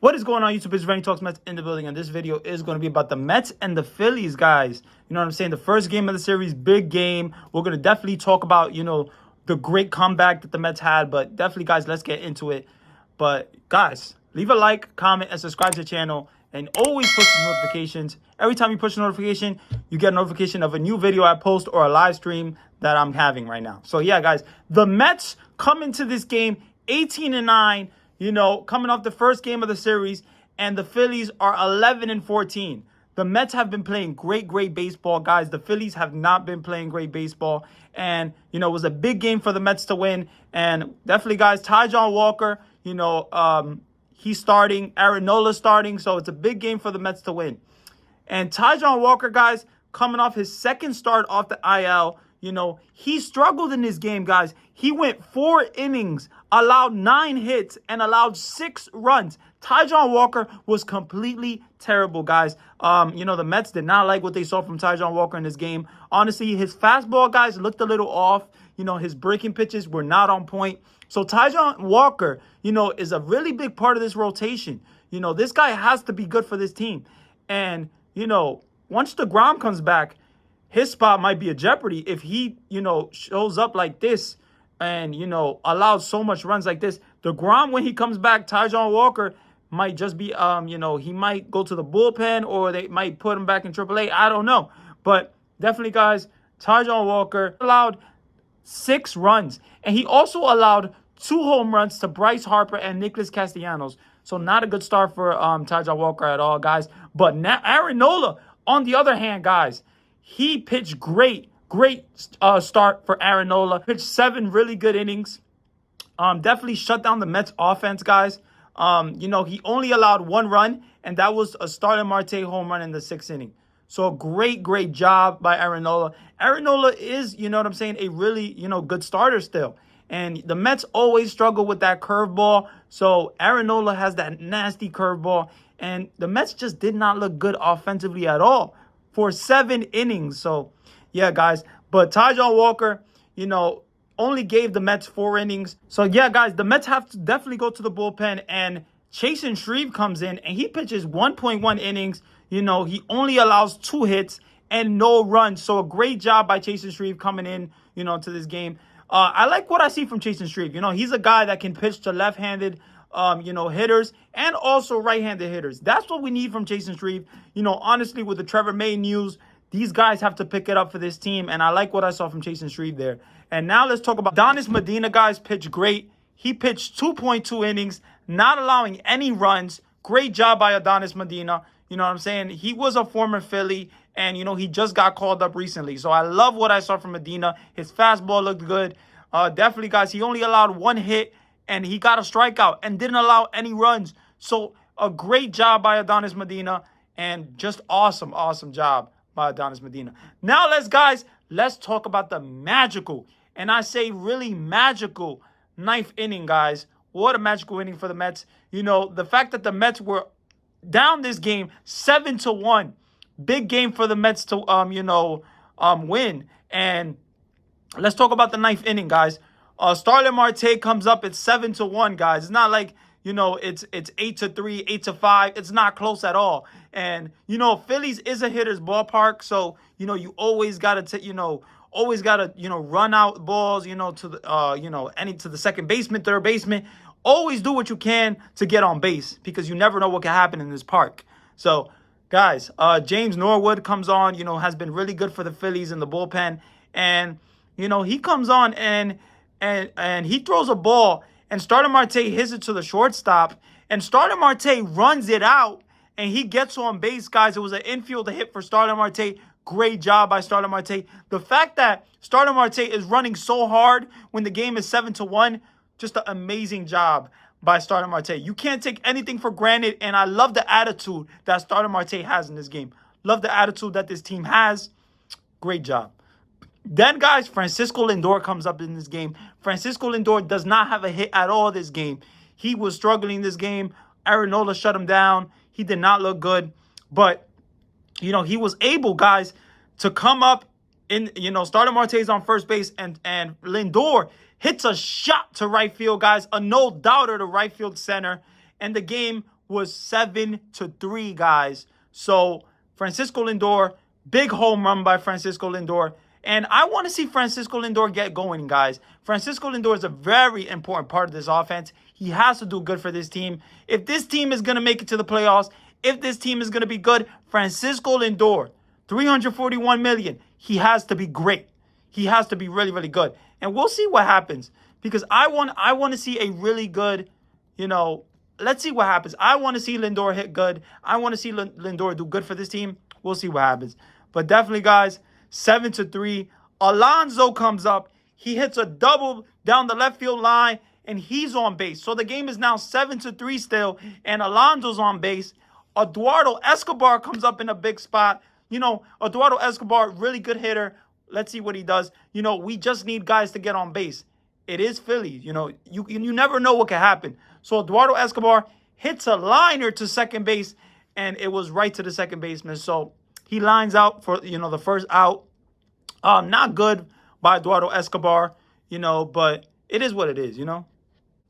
What is going on, YouTube? It's RandyTalksMets in the building, and this video is going to be about the Mets and the Phillies, guys. You know what I'm saying? The first game of the series, big game. We're going to definitely talk about, the great comeback that the Mets had, but definitely, guys, let's get into it. But, guys, leave a like, comment, and subscribe to the channel, and always push the notifications. Every time you push a notification, you get a notification of a new video I post or a live stream that I'm having right now. So, yeah, guys, the Mets come into this game 18-9. Coming off the first game of the series, and the Phillies are 11-14. The Mets have been playing great baseball, guys. The Phillies have not been playing great baseball. And, it was a big game for the Mets to win. And definitely, guys, Taijuan Walker, he's starting. Aaron Nola's starting. So it's a big game for the Mets to win. And Taijuan Walker, guys, coming off his second start off the IL, he struggled in this game, guys. He went 4 innings, allowed 9 hits, and allowed 6 runs. Taijuan Walker was completely terrible, guys. The Mets did not like what they saw from Taijuan Walker in this game. Honestly, his fastball, guys, looked a little off. His breaking pitches were not on point. So Taijuan Walker, is a really big part of this rotation. This guy has to be good for this team. And, once DeGrom comes back, his spot might be a jeopardy if he, shows up like this and, allows so much runs like this. DeGrom, when he comes back, Taijuan Walker might just be, he might go to the bullpen, or they might put him back in AAA. I don't know. But definitely, guys, Taijuan Walker allowed 6 runs. And he also allowed 2 home runs to Bryce Harper and Nicholas Castellanos. So not a good start for Taijuan Walker at all, guys. But now Aaron Nola, on the other hand, guys, he pitched great start for Aaron Nola. Pitched 7 really good innings. Definitely shut down the Mets offense, guys. He only allowed 1 run, and that was a Starling Marte home run in the 6th inning. So great job by Aaron Nola. Aaron Nola is, a really, good starter still. And the Mets always struggle with that curveball. So Aaron Nola has that nasty curveball. And the Mets just did not look good offensively at all for 7 innings. So, yeah, guys. But Taijuan Walker, only gave the Mets 4 innings. So, yeah, guys, the Mets have to definitely go to the bullpen. And Chasen Shreve comes in, and he pitches 1.1 innings. He only allows 2 hits and no runs. So, a great job by Chasen Shreve coming in, to this game. I like what I see from Chasen Shreve. He's a guy that can pitch to left-handed hitters and also right-handed hitters. That's what we need from Chasen Shreve. Honestly, with the Trevor May news, these guys have to pick it up for this team, and I like what I saw from Chasen Shreve there. And now let's talk about Adonis Medina, guys. Pitched great. He pitched 2.2 innings, not allowing any runs. Great job by Adonis Medina. You know what I'm saying? He was a former Philly, and, he just got called up recently. So I love what I saw from Medina. His fastball looked good. Definitely, guys, he only allowed 1 hit, and he got a strikeout and didn't allow any runs. So a great job by Adonis Medina, and just awesome job by Adonis Medina. Now, let's talk about the magical, and I say really magical, 9th inning, guys. What a magical inning for the Mets. The fact that the Mets were down this game 7-1. Big game for the Mets to, win. And let's talk about the 9th inning, guys. Starling Marte comes up at 7-1, guys. It's not like, it's 8-3, 8-5. It's not close at all. And, Phillies is a hitter's ballpark. So, you always got to, run out balls, to the, to the second baseman, third baseman. Always do what you can to get on base, because you never know what can happen in this park. So, guys, James Norwood comes on, has been really good for the Phillies in the bullpen. And, he comes on and he throws a ball, and Starling Marte hits it to the shortstop. And Starling Marte runs it out, and he gets on base, guys. It was an infield hit for Starling Marte. Great job by Starling Marte. The fact that Starling Marte is running so hard when the game is 7-1, just an amazing job by Starling Marte. You can't take anything for granted, and I love the attitude that Starling Marte has in this game. Love the attitude that this team has. Great job. Then, guys, Francisco Lindor comes up in this game. Francisco Lindor does not have a hit at all this game. He was struggling this game. Aaron Nola shut him down. He did not look good. But, he was able, guys, to come up in, Starling Marte's on first base, and Lindor hits a shot to right field, guys. A no-doubter to right field center. And the game was 7-3, guys. So Francisco Lindor, big home run by Francisco Lindor. And I want to see Francisco Lindor get going, guys. Francisco Lindor is a very important part of this offense. He has to do good for this team. If this team is going to make it to the playoffs, if this team is going to be good, Francisco Lindor, $341 million, he has to be great. He has to be really, really good. And we'll see what happens. Because I want to see a really good, let's see what happens. I want to see Lindor hit good. I want to see Lindor do good for this team. We'll see what happens. But definitely, guys, 7-3. Alonso comes up. He hits a double down the left field line, and he's on base. So the game is now 7-3 still, and Alonso's on base. Eduardo Escobar comes up in a big spot. Eduardo Escobar, really good hitter. Let's see what he does. We just need guys to get on base. It is Phillies. You never know what can happen. So Eduardo Escobar hits a liner to second base, and it was right to the second baseman. So he lines out for, the first out. Not good by Eduardo Escobar, but it is what it is,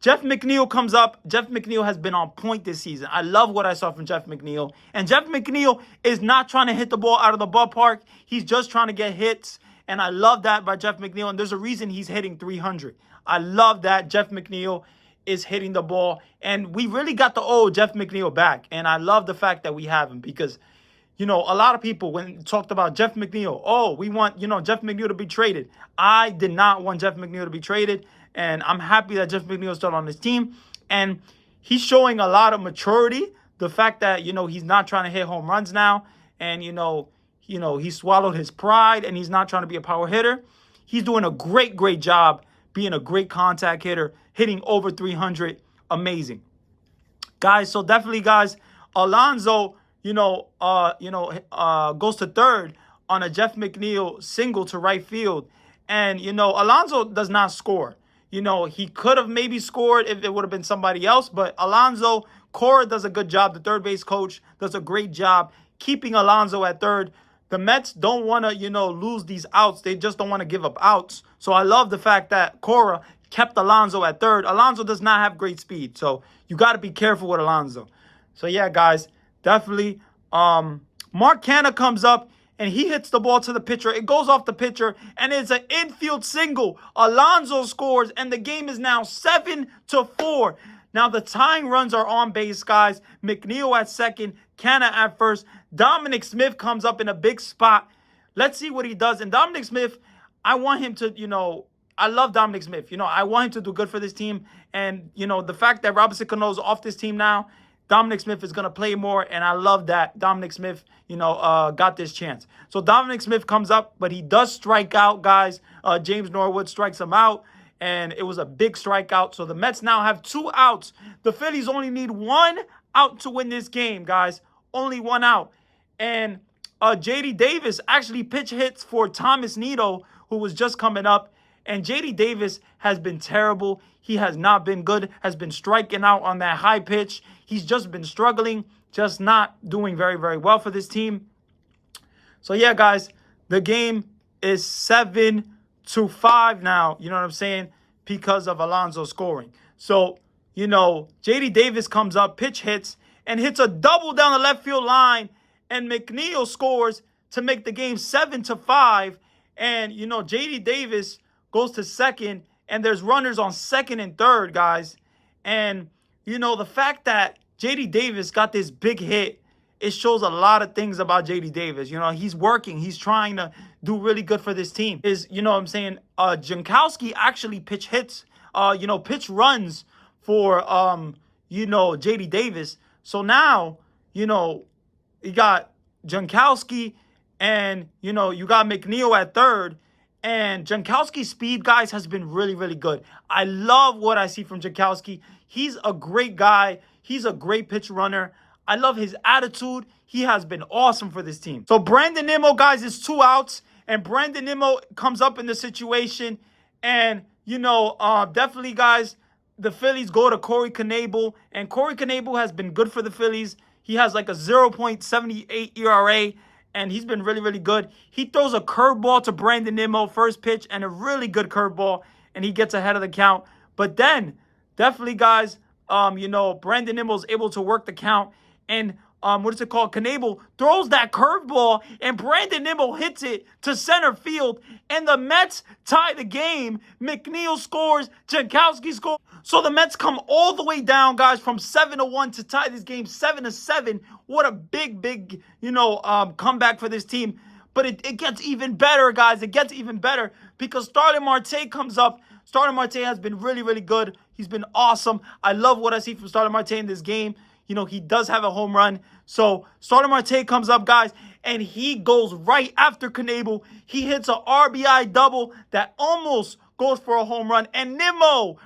Jeff Mcneil comes up. Jeff Mcneil has been on point this season. I love what I saw from Jeff Mcneil. And Jeff McNeil is not trying to hit the ball out of the ballpark. He's just trying to get hits. And I love that by Jeff McNeil. And there's a reason he's hitting 300. I love that Jeff McNeil is hitting the ball. And we really got the old Jeff McNeil back. And I love the fact that we have him because, a lot of people when talked about Jeff McNeil, we want, Jeff McNeil to be traded. I did not want Jeff McNeil to be traded. And I'm happy that Jeff McNeil is still on this team. And he's showing a lot of maturity. The fact that, he's not trying to hit home runs now. And, he swallowed his pride and he's not trying to be a power hitter. He's doing a great, great job being a great contact hitter, hitting over 300. Amazing. Guys, so definitely, guys, Alonso, goes to third on a Jeff McNeil single to right field. And, Alonso does not score. He could have maybe scored if it would have been somebody else. But Alonso, Cora does a good job. The third base coach does a great job keeping Alonso at third. The Mets don't want to, lose these outs. They just don't want to give up outs. So I love the fact that Cora kept Alonso at third. Alonso does not have great speed. So you got to be careful with Alonso. So, yeah, guys, definitely. Mark Canha comes up. And he hits the ball to the pitcher. It goes off the pitcher, and it's an infield single. Alonso scores, and the game is now 7-4. Now, the tying runs are on base, guys. Mcneil at second, Canha at first. Dominic Smith comes up in a big spot. Let's see what he does. And Dominic Smith, I want him to, I love Dominic Smith. I want him to do good for this team. And, the fact that Robinson Cano's off this team now, Dominic Smith is going to play more, and I love that Dominic Smith, got this chance. So Dominic Smith comes up, but he does strike out, guys. James Norwood strikes him out, and it was a big strikeout. So the Mets now have 2 outs. The Phillies only need 1 out to win this game, guys. Only 1 out. And J.D. Davis actually pitch hits for Thomas Nido, who was just coming up. And J.D. Davis has been terrible. He has not been good, has been striking out on that high pitch. He's just been struggling, just not doing very, very well for this team. So, yeah, guys, the game is 7-5 now, you know what I'm saying, because of Alonso scoring. So, J.D. Davis comes up, pitch hits, and hits a double down the left field line, and Mcneil scores to make the game 7-5. And, J.D. Davis goes to second, and there's runners on second and third, guys. And, the fact that J.D. Davis got this big hit, it shows a lot of things about J.D. Davis. He's working. He's trying to do really good for this team. Jankowski actually pitch hits, pitch runs for, J.D. Davis. So now, you got Jankowski and, you got Mcneil at third. And Jankowski's speed, guys, has been really, really good. I love what I see from Jankowski. He's a great guy. He's a great pitch runner. I love his attitude. He has been awesome for this team. So Brandon Nimmo, guys, is 2 outs. And Brandon Nimmo comes up in the situation. And, definitely, guys, the Phillies go to Corey Knebel. And Corey Knebel has been good for the Phillies. He has like a 0.78 ERA. And he's been really, really good. He throws a curveball to Brandon Nimmo, first pitch, and a really good curveball. And he gets ahead of the count. But then, definitely, guys, Brandon Nimel's able to work the count, and what is it called? Knebel throws that curveball, and Brandon Nimel hits it to center field, and the Mets tie the game. Mcneil scores, Jankowski scores. So the Mets come all the way down, guys, from 7-1 to tie this game 7-7. What a big, comeback for this team. But it gets even better, guys. It gets even better because Starling Marte comes up. Starling Marte has been really, really good. He's been awesome. I love what I see from Starling Marte in this game. He does have a home run. So Starling Marte comes up, guys, and he goes right after Knebel. He hits an RBI double that almost goes for a home run. And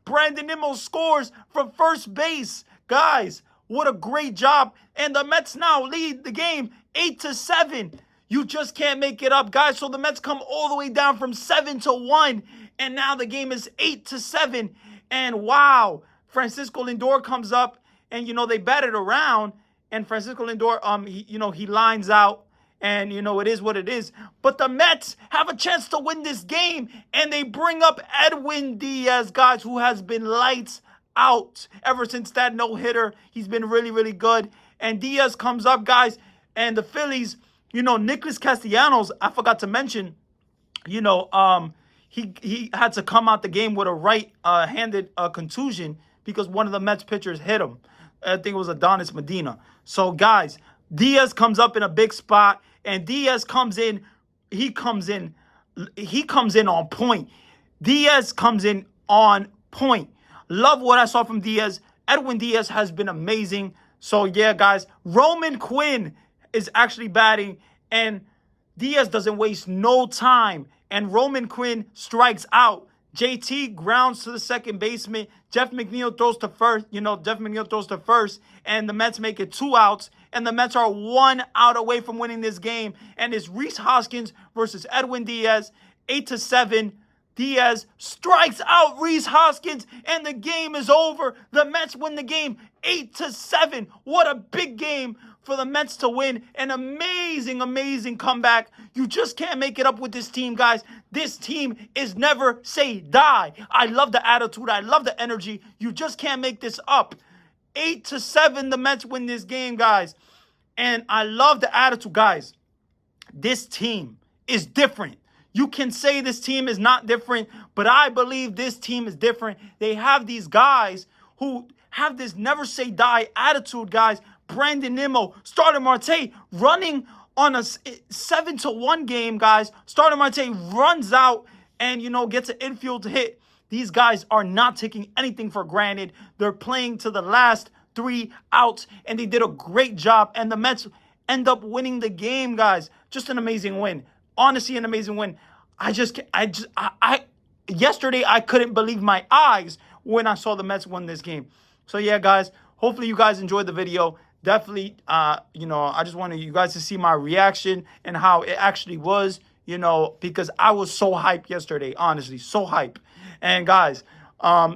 Brandon Nimmo scores from first base. Guys, what a great job. And the Mets now lead the game 8-7. You just can't make it up, guys. So the Mets come all the way down from 7-1. And now the game is 8-7. And wow, Francisco Lindor comes up. And, they batted around. And Francisco Lindor, he lines out. And, it is what it is. But the Mets have a chance to win this game. And they bring up Edwin Diaz, guys, who has been lights out ever since that no-hitter. He's been really, really good. And Diaz comes up, guys. And the Phillies, Nicholas Castellanos, I forgot to mention, he had to come out the game with a right-handed contusion because one of the Mets pitchers hit him. I think it was Adonis Medina. So, guys, Diaz comes up in a big spot, and Diaz comes in. He comes in on point. Diaz comes in on point. Love what I saw from Diaz. Edwin Diaz has been amazing. So, yeah, guys, Roman Quinn is actually batting, and Diaz doesn't waste no time, and Roman Quinn strikes out. JT grounds to the second baseman. Jeff McNeil throws to first. And the Mets make it 2 outs. And the Mets are 1 out away from winning this game. And it's Rhys Hoskins versus Edwin Diaz. 8-7. Diaz strikes out Rhys Hoskins. And the game is over. The Mets win the game 8-7. What a big game for the Mets to win. An amazing comeback. You just can't make it up with this team, guys. This team is never say die. I love the attitude. I love the energy. You just can't make this up. 8-7, the Mets win this game, guys. And I love the attitude, guys. This team is different. You can say this team is not different, but I believe this team is different. They have these guys who have this never say die attitude, guys. Brandon Nimmo, Starling Marte running on a 7-1 game, guys. Starling Marte runs out and, gets an infield hit. These guys are not taking anything for granted. They're playing to the last 3 outs, and they did a great job. And the Mets end up winning the game, guys. Just an amazing win. Honestly, an amazing win. Yesterday, I couldn't believe my eyes when I saw the Mets win this game. So, yeah, guys, hopefully you guys enjoyed the video. Definitely, I just wanted you guys to see my reaction and how it actually was, because I was so hyped yesterday, honestly, so hyped. And, guys,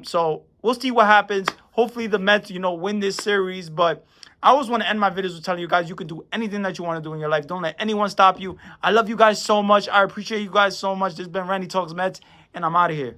so we'll see what happens. Hopefully the Mets, win this series. But I always want to end my videos with telling you guys you can do anything that you want to do in your life. Don't let anyone stop you. I love you guys so much. I appreciate you guys so much. This has been Randy Talks Mets, and I'm out of here.